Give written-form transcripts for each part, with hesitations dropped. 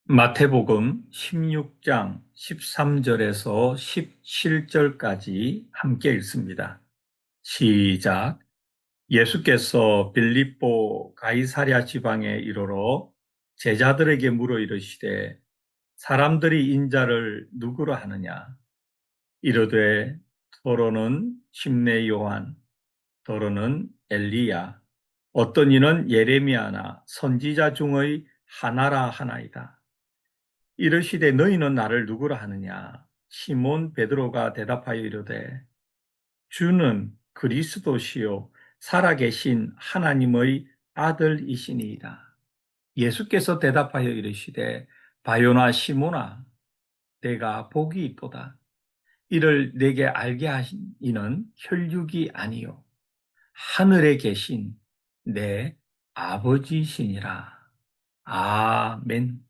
마태복음 16장 13절에서 17절까지 함께 읽습니다. 시작. 예수께서 빌립보 가이사랴 지방에 이르러 제자들에게 물어 이르시되 사람들이 인자를 누구로 하느냐? 이르되 더러는 심내 요한, 더러는 엘리야, 어떤 이는 예레미야나 선지자 중의 하나라 하나이다. 이르시되 너희는 나를 누구라 하느냐? 시몬 베드로가 대답하여 이르되 주는 그리스도시요 살아계신 하나님의 아들이시니이다. 예수께서 대답하여 이르시되 바요나 시몬아 내가 복이 있도다. 이를 내게 알게 하신 이는 혈육이 아니요 하늘에 계신 내 아버지시니라. 아멘.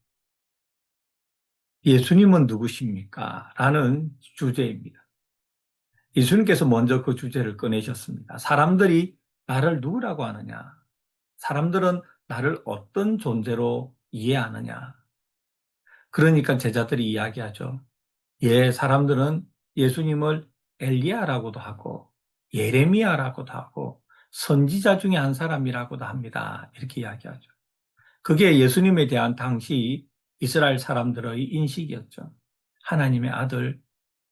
예수님은 누구십니까? 라는 주제입니다. 예수님께서 먼저 그 주제를 꺼내셨습니다. 사람들이 나를 누구라고 하느냐? 사람들은 나를 어떤 존재로 이해하느냐? 그러니까 제자들이 이야기하죠. 사람들은 예수님을 엘리야라고도 하고 예레미야라고도 하고 선지자 중에 한 사람이라고도 합니다. 이렇게 이야기하죠. 그게 예수님에 대한 당시 이스라엘 사람들의 인식이었죠. 하나님의 아들,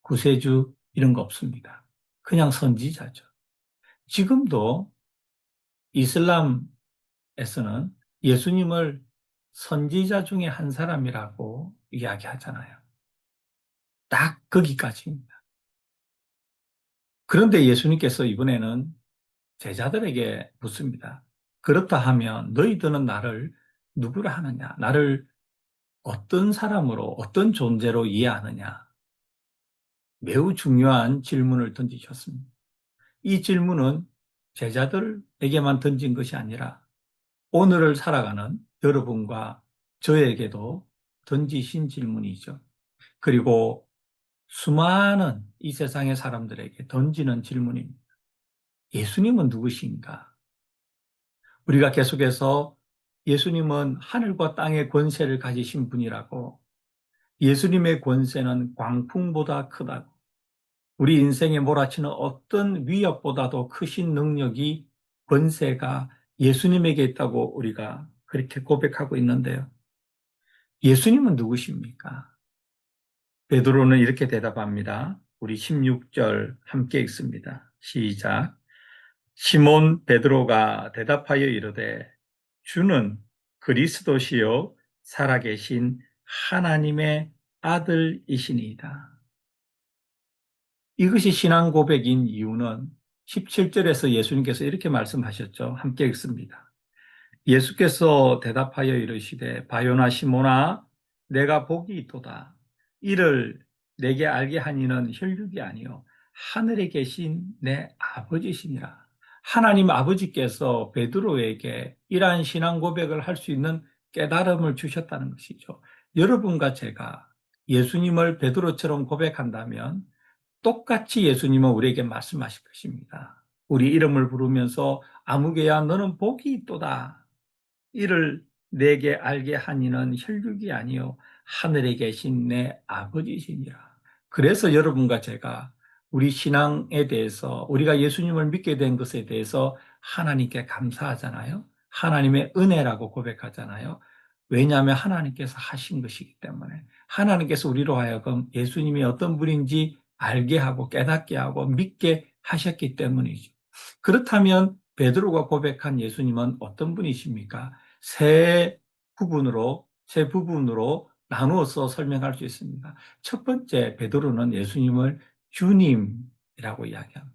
구세주 이런 거 없습니다. 그냥 선지자죠. 지금도 이슬람에서는 예수님을 선지자 중에 한 사람이라고 이야기하잖아요. 딱 거기까지입니다. 그런데 예수님께서 이번에는 제자들에게 묻습니다. 그렇다 하면 너희들은 나를 누구라 하느냐? 나를 어떤 사람으로, 어떤 존재로 이해하느냐? 매우 중요한 질문을 던지셨습니다. 이 질문은 제자들에게만 던진 것이 아니라 오늘을 살아가는 여러분과 저에게도 던지신 질문이죠. 그리고 수많은 이 세상의 사람들에게 던지는 질문입니다. 예수님은 누구신가? 우리가 계속해서 예수님은 하늘과 땅의 권세를 가지신 분이라고, 예수님의 권세는 광풍보다 크다고, 우리 인생에 몰아치는 어떤 위협보다도 크신 능력이, 권세가 예수님에게 있다고 우리가 그렇게 고백하고 있는데요. 예수님은 누구십니까? 베드로는 이렇게 대답합니다. 우리 16절 함께 읽습니다. 시작. 시몬 베드로가 대답하여 이르되 주는 그리스도시요 살아계신 하나님의 아들이시니이다. 이것이 신앙 고백인 이유는 17절에서 예수님께서 이렇게 말씀하셨죠. 함께 읽습니다. 예수께서 대답하여 이르시되 바요나 시몬아 내가 복이 있도다. 이를 내게 알게 한 이는 혈육이 아니요 하늘에 계신 내 아버지시니라. 하나님 아버지께서 베드로에게 이러한 신앙 고백을 할 수 있는 깨달음을 주셨다는 것이죠. 여러분과 제가 예수님을 베드로처럼 고백한다면 똑같이 예수님은 우리에게 말씀하실 것입니다. 우리 이름을 부르면서 아무개야 너는 복이 있도다. 이를 내게 알게 하니는 혈육이 아니요 하늘에 계신 내 아버지시니라. 그래서 여러분과 제가 우리 신앙에 대해서, 우리가 예수님을 믿게 된 것에 대해서 하나님께 감사하잖아요. 하나님의 은혜라고 고백하잖아요. 왜냐하면 하나님께서 하신 것이기 때문에, 하나님께서 우리로 하여금 예수님이 어떤 분인지 알게 하고 깨닫게 하고 믿게 하셨기 때문이죠. 그렇다면 베드로가 고백한 예수님은 어떤 분이십니까? 세 부분으로 나누어서 설명할 수 있습니다. 첫 번째, 베드로는 예수님을 주님이라고 이야기합니다.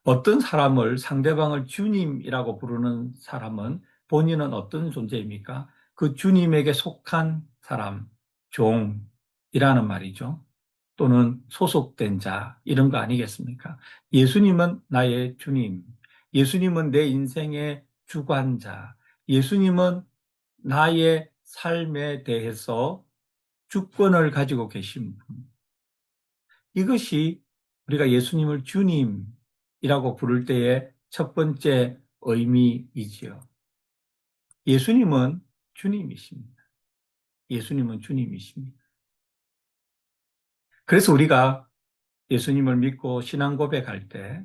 어떤 사람을, 상대방을 주님이라고 부르는 사람은 본인은 어떤 존재입니까? 그 주님에게 속한 사람, 종이라는 말이죠. 또는 소속된 자, 이런 거 아니겠습니까? 예수님은 나의 주님, 예수님은 내 인생의 주관자, 예수님은 나의 삶에 대해서 주권을 가지고 계신 분. 이것이 우리가 예수님을 주님이라고 부를 때의 첫 번째 의미이지요. 예수님은 주님이십니다. 예수님은 주님이십니다. 그래서 우리가 예수님을 믿고 신앙 고백할 때,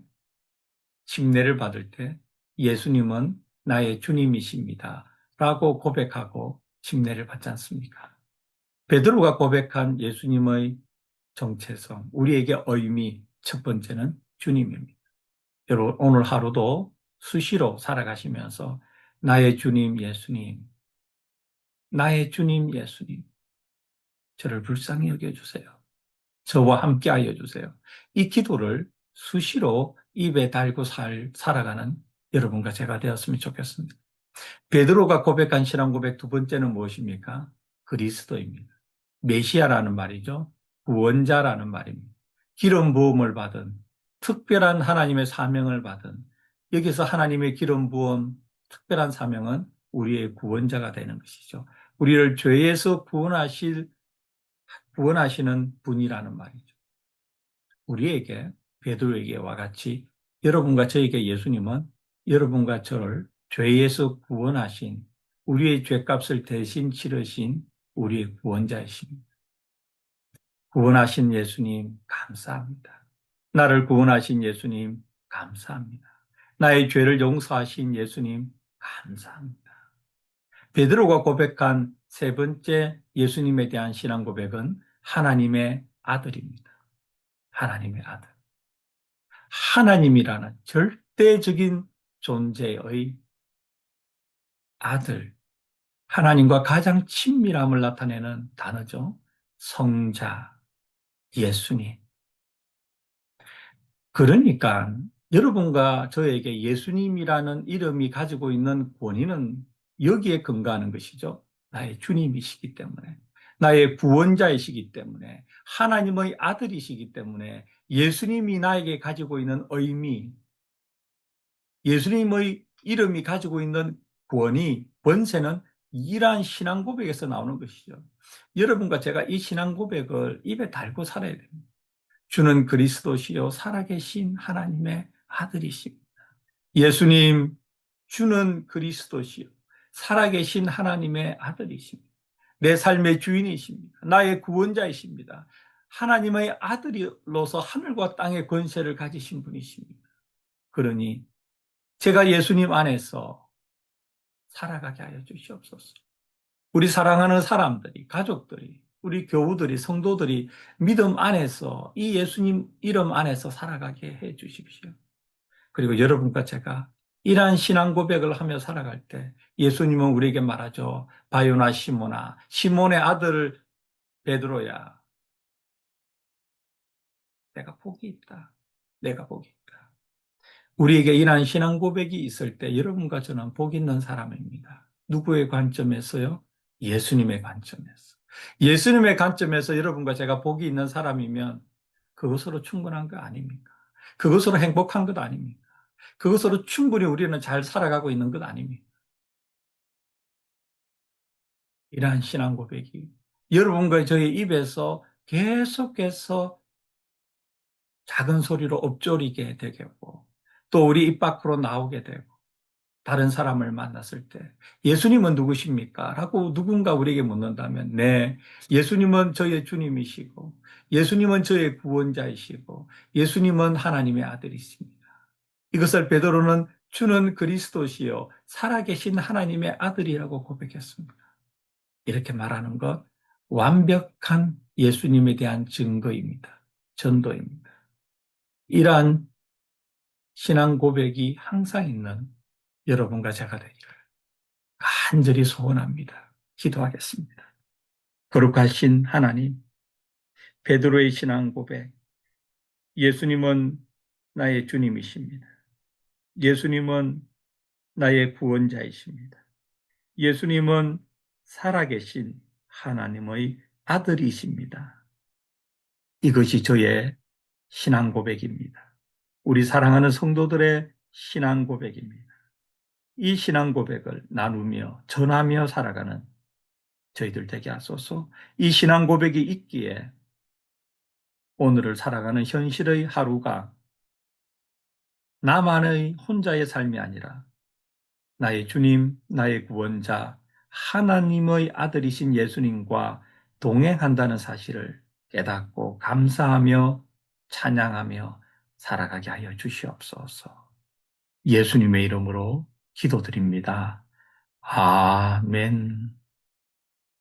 침례를 받을 때 예수님은 나의 주님이십니다 라고 고백하고 침례를 받지 않습니까? 베드로가 고백한 예수님의 정체성, 우리에게 의미, 첫 번째는 주님입니다. 여러분, 오늘 하루도 수시로 살아가시면서 나의 주님 예수님, 나의 주님 예수님, 저를 불쌍히 여겨주세요. 저와 함께 하여 주세요. 이 기도를 수시로 입에 달고 살아가는 여러분과 제가 되었으면 좋겠습니다. 베드로가 고백한 신앙 고백 두 번째는 무엇입니까? 그리스도입니다. 메시아라는 말이죠. 구원자라는 말입니다. 기름 부음을 받은 특별한 하나님의 사명을 받은, 여기서 하나님의 기름 부음 특별한 사명은 우리의 구원자가 되는 것이죠. 우리를 죄에서 구원하시는 분이라는 말이죠. 우리에게, 베드로에게와 같이 여러분과 저에게 예수님은 여러분과 저를 죄에서 구원하신, 우리의 죄값을 대신 치르신 우리의 구원자이십니다. 구원하신 예수님 감사합니다. 나를 구원하신 예수님 감사합니다. 나의 죄를 용서하신 예수님 감사합니다. 베드로가 고백한 세 번째 예수님에 대한 신앙 고백은 하나님의 아들입니다. 하나님의 아들. 하나님이라는 절대적인 존재의 아들, 하나님과 가장 친밀함을 나타내는 단어죠. 성자, 예수님. 그러니까 여러분과 저에게 예수님이라는 이름이 가지고 있는 권위는 여기에 근거하는 것이죠. 나의 주님이시기 때문에, 나의 구원자이시기 때문에, 하나님의 아들이시기 때문에 예수님이 나에게 가지고 있는 의미, 예수님의 이름이 가지고 있는 권위, 권세는 이러한 신앙 고백에서 나오는 것이죠. 여러분과 제가 이 신앙 고백을 입에 달고 살아야 됩니다. 주는 그리스도시요 살아계신 하나님의 아들이십니다. 예수님, 주는 그리스도시요 살아계신 하나님의 아들이십니다. 내 삶의 주인이십니다. 나의 구원자이십니다. 하나님의 아들로서 하늘과 땅의 권세를 가지신 분이십니다. 그러니 제가 예수님 안에서 살아가게 하여 주시옵소서. 우리 사랑하는 사람들이, 가족들이, 우리 교우들이, 성도들이 믿음 안에서, 이 예수님 이름 안에서 살아가게 해 주십시오. 그리고 여러분과 제가 이러한 신앙 고백을 하며 살아갈 때 예수님은 우리에게 말하죠. 바요나 시몬아, 시몬의 아들 베드로야, 내가 복이 있다. 내가 복이 있다. 우리에게 이러한 신앙 고백이 있을 때 여러분과 저는 복 있는 사람입니다. 누구의 관점에서요? 예수님의 관점에서. 예수님의 관점에서 여러분과 제가 복이 있는 사람이면 그것으로 충분한 거 아닙니까? 그것으로 행복한 것 아닙니까? 그것으로 충분히 우리는 잘 살아가고 있는 것 아닙니까? 이러한 신앙 고백이 여러분과 저의 입에서 계속해서 작은 소리로 읊조리게 되겠고, 또 우리 입 밖으로 나오게 되고, 다른 사람을 만났을 때 예수님은 누구십니까? 라고 누군가 우리에게 묻는다면, 네, 예수님은 저의 주님이시고 예수님은 저의 구원자이시고 예수님은 하나님의 아들이십니다. 이것을 베드로는 주는 그리스도시요 살아계신 하나님의 아들이라고 고백했습니다. 이렇게 말하는 것 완벽한 예수님에 대한 증거입니다. 전도입니다. 이러한 신앙 고백이 항상 있는 여러분과 제가 되기를 간절히 소원합니다. 기도하겠습니다. 거룩하신 하나님, 베드로의 신앙 고백, 예수님은 나의 주님이십니다. 예수님은 나의 구원자이십니다. 예수님은 살아계신 하나님의 아들이십니다. 이것이 저의 신앙 고백입니다. 우리 사랑하는 성도들의 신앙 고백입니다. 이 신앙 고백을 나누며 전하며 살아가는 저희들 되게 하소서. 이 신앙 고백이 있기에 오늘을 살아가는 현실의 하루가 나만의 혼자의 삶이 아니라 나의 주님, 나의 구원자, 하나님의 아들이신 예수님과 동행한다는 사실을 깨닫고 감사하며 찬양하며 살아가게 하여 주시옵소서. 예수님의 이름으로 기도드립니다. 아멘.